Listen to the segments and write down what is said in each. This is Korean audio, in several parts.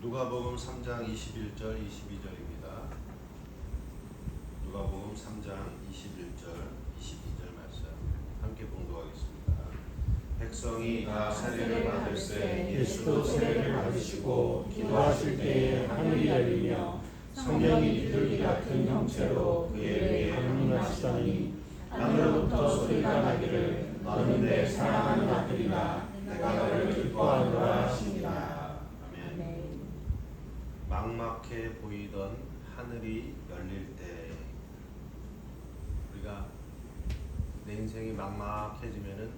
누가복음 3장 21절 22절입니다. 누가복음 3장 21절 22절 말씀 함께 봉독하겠습니다. 백성이 다 세례를 받을세 예수도 세례를 받으시고 기도하실 때에 하늘이 열리며 성령이 비둘기 같은 형체로 그에게 강림하시더니 하늘로부터 소리가 나기를 너는 내 사랑하는 아들이라 내가 너를 기뻐하노라 하시니라. 막막해 보이던 하늘이 열릴 때, 우리가 내 인생이 막막해지면은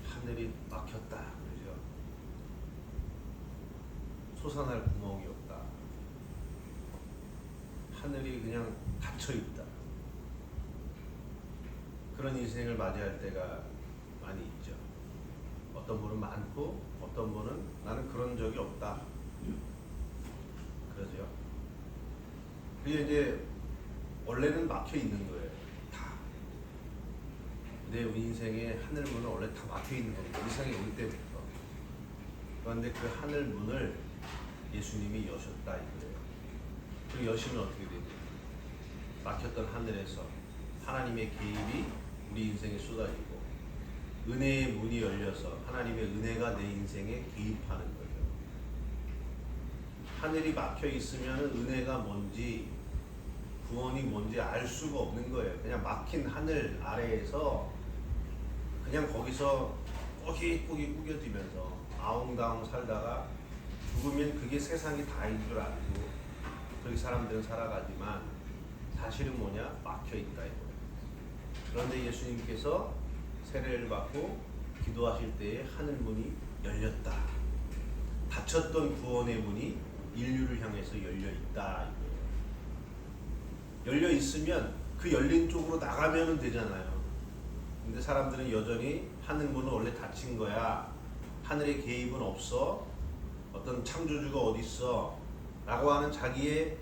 하늘이 막혔다 그러죠. 솟아날 구멍이 없다. 하늘이 그냥 닫혀 있다. 그런 인생을 맞이할 때가 많이 있죠. 어떤 분은 많고 어떤 분은 나는 그런 적이 없다 그러죠. 그게 이제 원래는 막혀 있는 거예요. 다. 내 인생의 하늘 문은 원래 다 막혀 있는 겁니다. 이 세상에 올 때부터. 그런데 그 하늘 문을 예수님이 여셨다 이거예요. 그리고 여시면 어떻게 됩니까? 막혔던 하늘에서 하나님의 개입이 우리 인생에 쏟아지고 은혜의 문이 열려서 하나님의 은혜가 내 인생에 개입하는 거예요. 하늘이 막혀 있으면 은혜가 뭔지 구원이 뭔지 알 수가 없는 거예요. 그냥 막힌 하늘 아래에서 그냥 거기서 꾸깃꾸깃 꾸겨지면서 아웅다웅 살다가 죽으면 그게 세상이 다인 줄 알고 그렇게 사람들은 살아가지만 사실은 뭐냐? 막혀 있다 이거예요. 그런데 예수님께서 세례를 받고 기도하실 때에 하늘 문이 열렸다. 닫혔던 구원의 문이 인류를 향해서 열려 있다 이거예요. 열려 있으면 그 열린 쪽으로 나가면 되잖아요. 근데 사람들은 여전히 하늘 문은 원래 닫힌 거야. 하늘의 개입은 없어. 어떤 창조주가 어디 있어? 라고 하는 자기의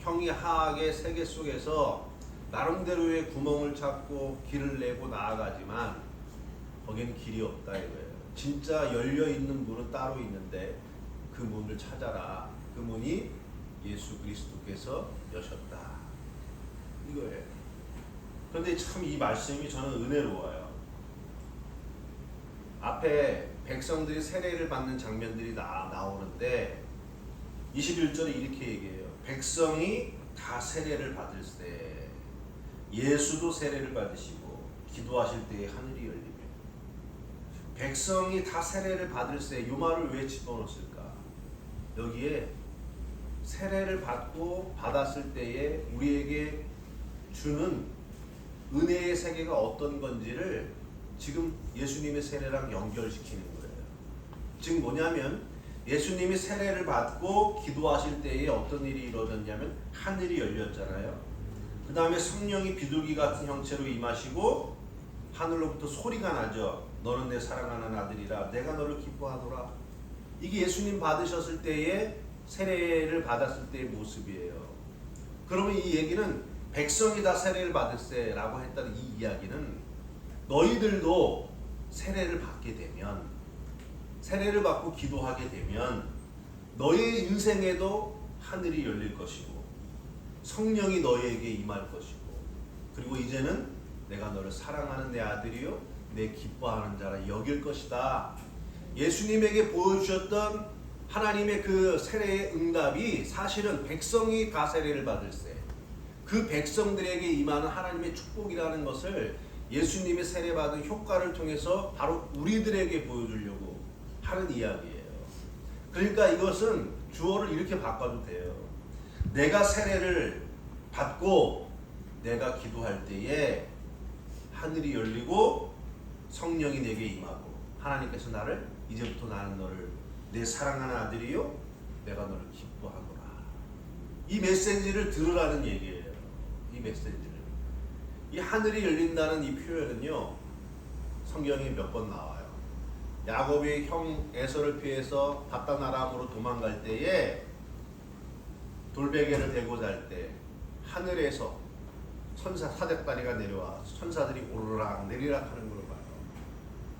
형이하학의 세계 속에서 나름대로의 구멍을 찾고 길을 내고 나아가지만 거기는 길이 없다 이거예요. 진짜 열려 있는 문은 따로 있는데 그 문을 찾아라. 그 문이 예수 그리스도께서 여셨다. 이거예요. 그런데 참 이 말씀이 저는 은혜로워요. 앞에 백성들이 세례를 받는 장면들이 나오는데 21절에 이렇게 얘기해요. 백성이 다 세례를 받을세. 예수도 세례를 받으시고 기도하실 때에 하늘이 열리며. 백성이 다 세례를 받을세. 이 말을 왜 집어넣었을까? 여기에 세례를 받고 받았을 때에 우리에게 주는 은혜의 세계가 어떤 건지를 지금 예수님의 세례랑 연결시키는 거예요. 지금 뭐냐면 예수님이 세례를 받고 기도하실 때에 어떤 일이 이루어졌냐면 하늘이 열렸잖아요. 그 다음에 성령이 비둘기 같은 형체로 임하시고 하늘로부터 소리가 나죠. 너는 내 사랑하는 아들이라 내가 너를 기뻐하노라. 이게 예수님 받으셨을 때에 세례를 받았을 때의 모습이에요. 그러면 이 얘기는 백성이 다 세례를 받을세 라고 했다는 이 이야기는 너희들도 세례를 받게 되면, 세례를 받고 기도하게 되면 너의 인생에도 하늘이 열릴 것이고 성령이 너희에게 임할 것이고, 그리고 이제는 내가 너를 사랑하는 내 아들이요 내 기뻐하는 자라 여길 것이다. 예수님에게 보여주셨던 하나님의 그 세례의 응답이 사실은 백성이 다 세례를 받을세, 그 백성들에게 임하는 하나님의 축복이라는 것을 예수님의 세례받은 효과를 통해서 바로 우리들에게 보여주려고 하는 이야기예요. 그러니까 이것은 주어를 이렇게 바꿔도 돼요. 내가 세례를 받고 내가 기도할 때에 하늘이 열리고 성령이 내게 임하고 하나님께서 나를 이제부터 나는 너를 내 사랑하는 아들이요 내가 너를 기뻐하노라. 이 메시지를 들으라는 얘기예요. 이 메시지를. 이 하늘이 열린다는 이 표현은요 성경에 몇 번 나와요. 야곱이 형 에서를 피해서 바단 아람으로 도망갈 때에 돌베개를 대고 잘 때 하늘에서 천사 사대다리가 내려와 천사들이 오르락 내리락 하는 걸 봐요.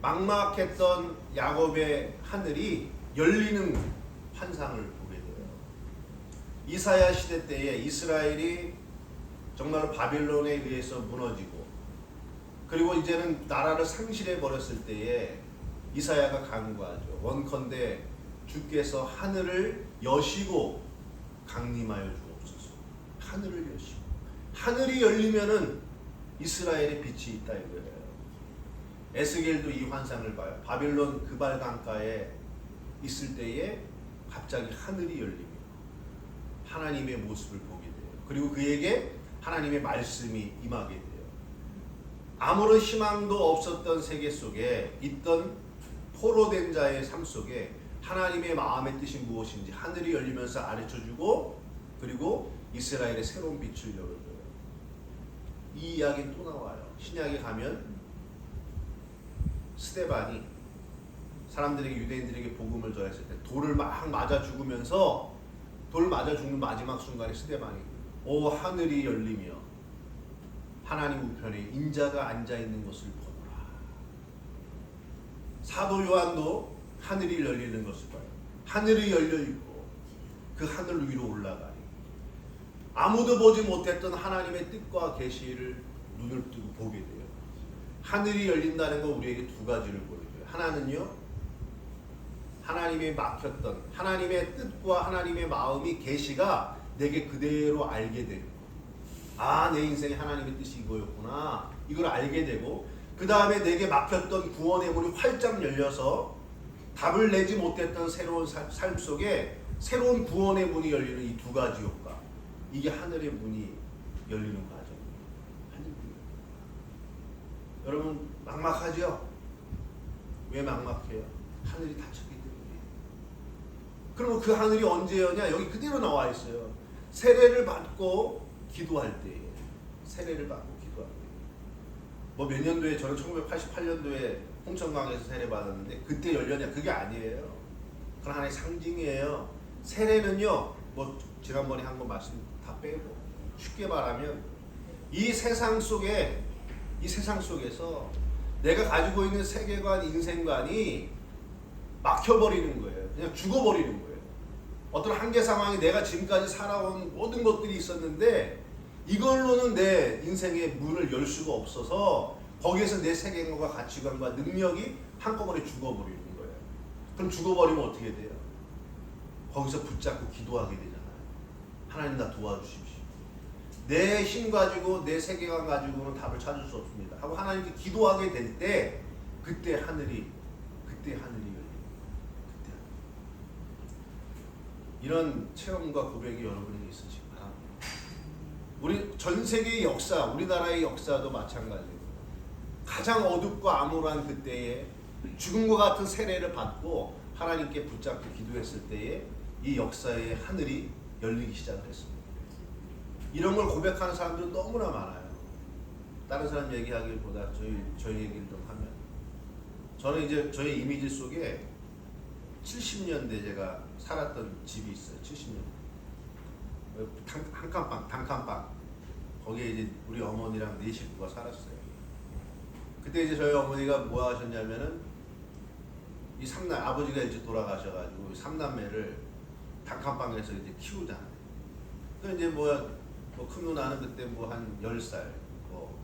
막막했던 야곱의 하늘이 열리는 환상을 보게 돼요. 이사야 시대 때에 이스라엘이 정말로 바빌론에 의해서 무너지고 그리고 이제는 나라를 상실해 버렸을 때에 이사야가 간구하죠. 원컨대 주께서 하늘을 여시고 강림하여 주옵소서. 하늘을 여시고 하늘이 열리면은 이스라엘의 빛이 있다 이거예요. 에스겔도 이 환상을 봐요. 바빌론 그발 강가에 있을 때에 갑자기 하늘이 열리며 하나님의 모습을 보게 돼요. 그리고 그에게 하나님의 말씀이 임하게 돼요. 아무런 희망도 없었던 세계 속에 있던 포로된 자의 삶 속에 하나님의 마음의 뜻이 무엇인지 하늘이 열리면서 가르쳐주고 그리고 이스라엘의 새로운 빛을 열어줘요. 이 이야기는 또 나와요. 신약에 가면 스데반이 사람들에게 유대인들에게 복음을 전했을 때 돌을 막 맞아 죽으면서 돌 맞아 죽는 마지막 순간에 스데반이 오 하늘이 열리며 하나님 우편에 인자가 앉아있는 것을 보노라. 사도 요한도 하늘이 열리는 것을 봐요. 하늘이 열려있고 그 하늘 위로 올라가니 아무도 보지 못했던 하나님의 뜻과 계시를 눈을 뜨고 보게 돼요. 하늘이 열린다는 건 우리에게 두 가지를 보여줘요. 하나는요, 하나님의 막혔던 하나님의 뜻과 하나님의 마음이 계시가 내게 그대로 알게 되고 아, 내 인생에 하나님의 뜻이 이거였구나 이걸 알게 되고 그 다음에 내게 막혔던 구원의 문이 활짝 열려서 답을 내지 못했던 새로운 삶 속에 새로운 구원의 문이 열리는 이 두 가지 효과, 이게 하늘의 문이 열리는 과정이에요. 하늘의 문이. 여러분 막막하죠? 왜 막막해요? 하늘이 닫혔기 때문에. 그러면 그 하늘이 언제 여냐? 여기 그대로 나와 있어요. 세례를 받고 기도할 때에, 세례를 받고 기도할 때. 뭐 몇 년도에 저는 1988년도에 홍천강에서 세례 받았는데 그때 열렸냐? 그게 아니에요. 그건 하나의 상징이에요. 세례는요, 뭐 지난번에 한 거 말씀 다 빼고 쉽게 말하면 이 세상 속에서 내가 가지고 있는 세계관, 인생관이 막혀버리는 거예요. 그냥 죽어버리는 거예요. 어떤 한계 상황에 내가 지금까지 살아온 모든 것들이 있었는데 이걸로는 내 인생의 문을 열 수가 없어서 거기에서 내 세계관과 가치관과 능력이 한꺼번에 죽어버리는 거예요. 그럼 죽어버리면 어떻게 돼요? 거기서 붙잡고 기도하게 되잖아요. 하나님 나 도와주십시오. 내 힘 가지고 내 세계관 가지고는 답을 찾을 수 없습니다. 하고 하나님께 기도하게 될 때 그때 하늘이 열립니다. 그때 이런 체험과 고백이 여러분에게 있으시기 바랍니다. 우리 전 세계의 역사, 우리나라의 역사도 마찬가지예요. 가장 어둡고 암울한 그때에 죽음과 같은 세례를 받고 하나님께 붙잡고 기도했을 때에 이 역사의 하늘이 열리기 시작을 했습니다. 이런 걸 고백하는 사람들은 너무나 많아요. 다른 사람 얘기하기보다 저희 얘기를 좀 하면 저는 이제 저희 이미지 속에 70년대 제가 살았던 집이 있어요. 70년 단칸방 거기에 이제 우리 어머니랑 네 식구가 살았어요. 그때 이제 저희 어머니가 뭐 하셨냐면은 이 삼남 아버지가 이제 돌아가셔가지고 삼남매를 단칸방에서 이제 키우잖아요. 그 이제 뭐 큰 누나는 그때 뭐 한 10살, 뭐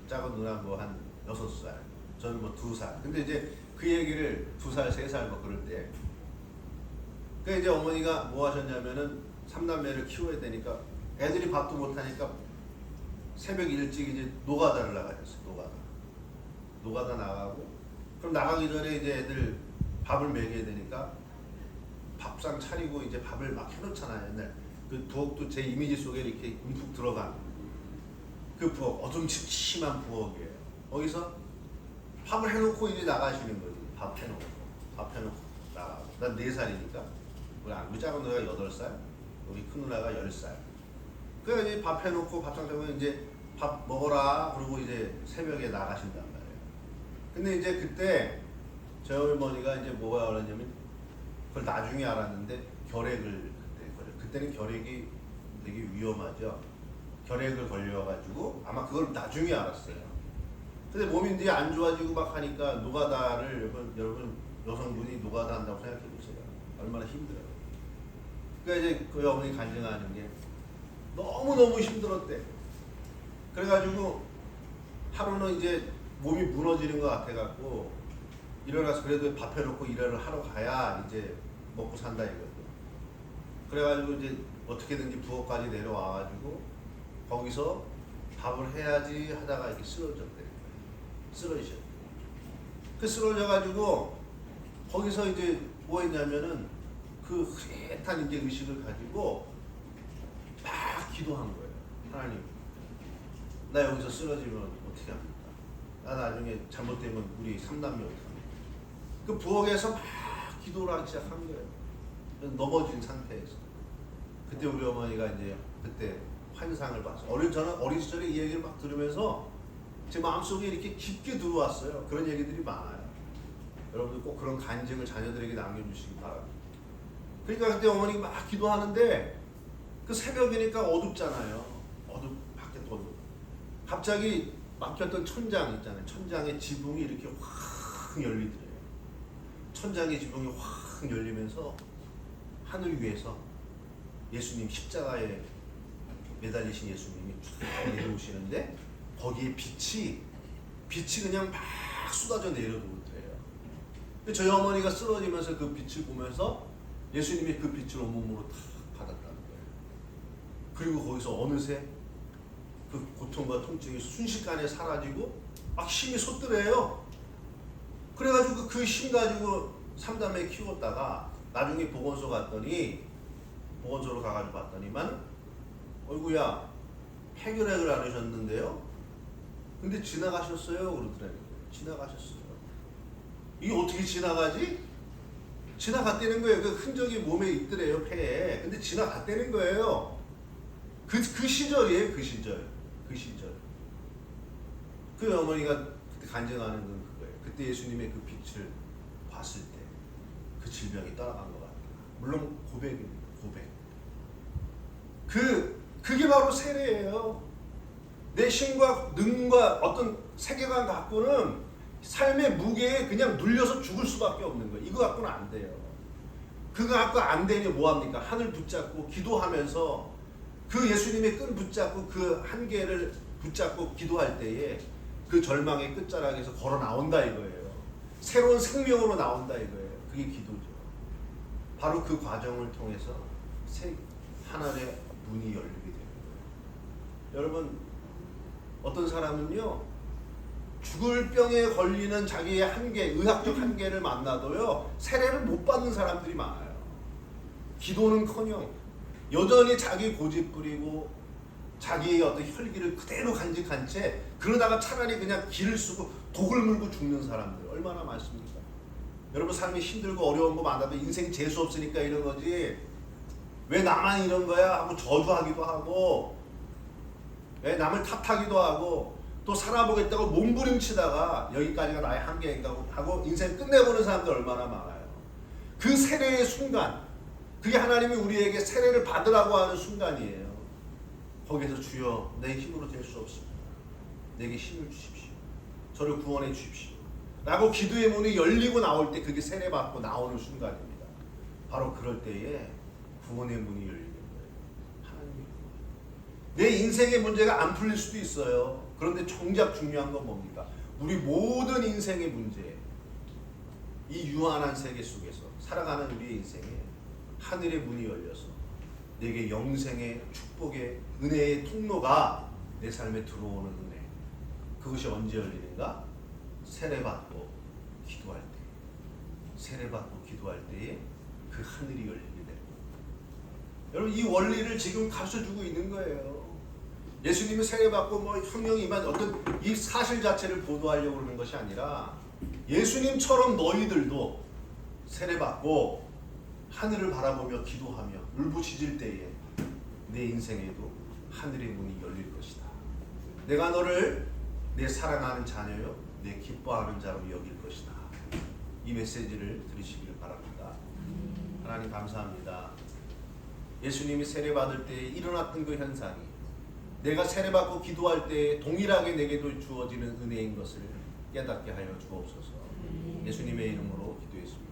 작은 누나 뭐 한 6살, 저는 뭐 2살. 근데 이제 그 얘기를 2살, 3살 뭐 그럴 때, 그 이제 어머니가 뭐 하셨냐면은 삼남매를 키워야 되니까 애들이 밥도 못 하니까 새벽 일찍 이제 노가다를 나가셨어요. 노가다 나가고 그럼 나가기 전에 이제 애들 밥을 먹여야 되니까 밥상 차리고 이제 밥을 막 해놓잖아요. 옛날 그 부엌도 제 이미지 속에 이렇게 움푹 들어간 그 부엌, 어둠침침한 부엌이에요. 거기서 밥을 해놓고 이제 나가시는 거지. 밥 해놓고 나가고. 난 4살이니까 우리 작은 누나가 8살, 우리 큰 누나가 10살. 그래서 이제 밥 해놓고 밥상 차리고 이제 밥 먹어라 그러고 이제 새벽에 나가신단 말이에요. 근데 이제 그때 저희 어머니가 이제 뭐가 그러냐면 그걸 나중에 알았는데 결핵을 그때는 결핵이 되게 위험하죠. 결핵을 걸려가지고 아마 그걸 나중에 알았어요. 근데 몸이 이제 안 좋아지고 막 하니까 노가다를 여러분 여성분이 노가다 한다고 생각해 보세요. 얼마나 힘들어요. 그러니까 이제 그 어머니 간증하는 게 너무너무 힘들었대. 그래가지고 하루는 이제 몸이 무너지는 것 같아갖고 일어나서 그래도 밥 해놓고 일을 하러 가야 이제 먹고 산다 이거죠. 그래가지고 이제 어떻게든지 부엌까지 내려와가지고 거기서 밥을 해야지 하다가 이렇게 쓰러졌대. 쓰러지셨대. 그 쓰러져가지고 거기서 이제 뭐 했냐면은 그 흐릿한 이제 의식을 가지고 막 기도한 거예요. 하나님, 나 여기서 쓰러지면 어떻게 합니까? 나 나중에 잘못되면 우리 3남매 어떻게 합니까? 그 부엌에서 막 기도를 하기 시작한 거예요. 넘어진 상태에서. 그때 우리 어머니가 이제 그때 환상을 봤어요. 저는 어린 시절에 이 얘기를 막 들으면서 제 마음속에 이렇게 깊게 들어왔어요. 그런 얘기들이 많아요. 여러분들 꼭 그런 간증을 자녀들에게 남겨주시기 바랍니다. 그러니까 그때 어머니가 막 기도하는데 그 새벽이니까 어둡잖아요. 밖에도 어둡. 갑자기 막혔던 천장 있잖아요. 천장의 지붕이 이렇게 확 열리더래요. 천장의 지붕이 확 열리면서 하늘 위에서 예수님 십자가에 매달리신 예수님이 쭉 내려오시는데 거기에 빛이 그냥 막 쏟아져 내려오더래요. 저희 어머니가 쓰러지면서 그 빛을 보면서 예수님이 그 빛을 온몸으로 다 받았다는 거예요. 그리고 거기서 어느새 그 고통과 통증이 순식간에 사라지고 막 힘이 솟더래요. 그래가지고 그 힘 가지고 3남매 키웠다가 나중에 보건소 갔더니 보건소로 가가지고 봤더니만 어이구야 해결을 안 하셨는데요? 근데 지나가셨어요? 그러더라고요. 지나가셨어요. 이게 어떻게 지나가지? 지나갔다는 거예요. 그 흔적이 몸에 있더래요, 폐에. 근데 지나갔다는 거예요. 그 시절이에요, 그 시절. 그 어머니가 그때 간증하는 건 그거예요. 그때 예수님의 그 빛을 봤을 때 그 질병이 떠나간 것 같아요. 물론 고백입니다. 고백. 그게 바로 세례예요. 내 힘과 능과 어떤 세계관 갖고는 삶의 무게에 그냥 눌려서 죽을 수밖에 없는 거예요. 이거 갖고는 안 돼요. 그거 갖고 안 되니 뭐합니까? 하늘 붙잡고 기도하면서 그 예수님의 끈 붙잡고 그 한계를 붙잡고 기도할 때에 그 절망의 끝자락에서 걸어 나온다 이거예요. 새로운 생명으로 나온다 이거예요. 그게 기도죠. 바로 그 과정을 통해서 하나님의 문이 열리게 되는 거예요. 여러분, 어떤 사람은요, 죽을 병에 걸리는 자기의 한계, 의학적 한계를 만나도요, 세례를 못 받는 사람들이 많아요. 기도는커녕 여전히 자기 고집 부리고 자기의 어떤 혈기를 그대로 간직한 채 그러다가 차라리 그냥 기를 쓰고 독을 물고 죽는 사람들 얼마나 많습니까? 여러분 삶이 힘들고 어려운 거 만나도 인생 재수 없으니까 이런 거지 왜 나만 이런 거야 하고 저주하기도 하고 왜 남을 탓하기도 하고 또 살아보겠다고 몸부림치다가 여기까지가 나의 한계인가 하고 인생 끝내보는 사람들 얼마나 많아요. 그 세례의 순간, 그게 하나님이 우리에게 세례를 받으라고 하는 순간이에요. 거기에서 주여 내 힘으로 될 수 없습니다. 내게 힘을 주십시오. 저를 구원해 주십시오. 라고 기도의 문이 열리고 나올 때 그게 세례 받고 나오는 순간입니다. 바로 그럴 때에 구원의 문이 열리는 거예요. 하나님의 내 인생의 문제가 안 풀릴 수도 있어요. 그런데 정작 중요한 건 뭡니까? 우리 모든 인생의 문제, 이 유한한 세계 속에서 살아가는 우리의 인생에 하늘의 문이 열려서 내게 영생의 축복의 은혜의 통로가 내 삶에 들어오는 은혜. 그것이 언제 열리는가? 세례받고 기도할 때. 세례받고 기도할 때에 그 하늘이 열리게 되는 거예요. 여러분, 이 원리를 지금 가르쳐주고 있는 거예요. 예수님이 세례받고 혁명이 임한 어떤 이 사실 자체를 보도하려고 하는 것이 아니라 예수님처럼 너희들도 세례받고 하늘을 바라보며 기도하며 울부짖을 때에 내 인생에도 하늘의 문이 열릴 것이다. 내가 너를 내 사랑하는 자녀요 내 기뻐하는 자로 여길 것이다. 이 메시지를 들으시기를 바랍니다. 하나님 감사합니다. 예수님이 세례받을 때 일어났던 그 현상이 내가 세례받고 기도할 때 동일하게 내게도 주어지는 은혜인 것을 깨닫게 하여 주옵소서. 예수님의 이름으로 기도했습니다.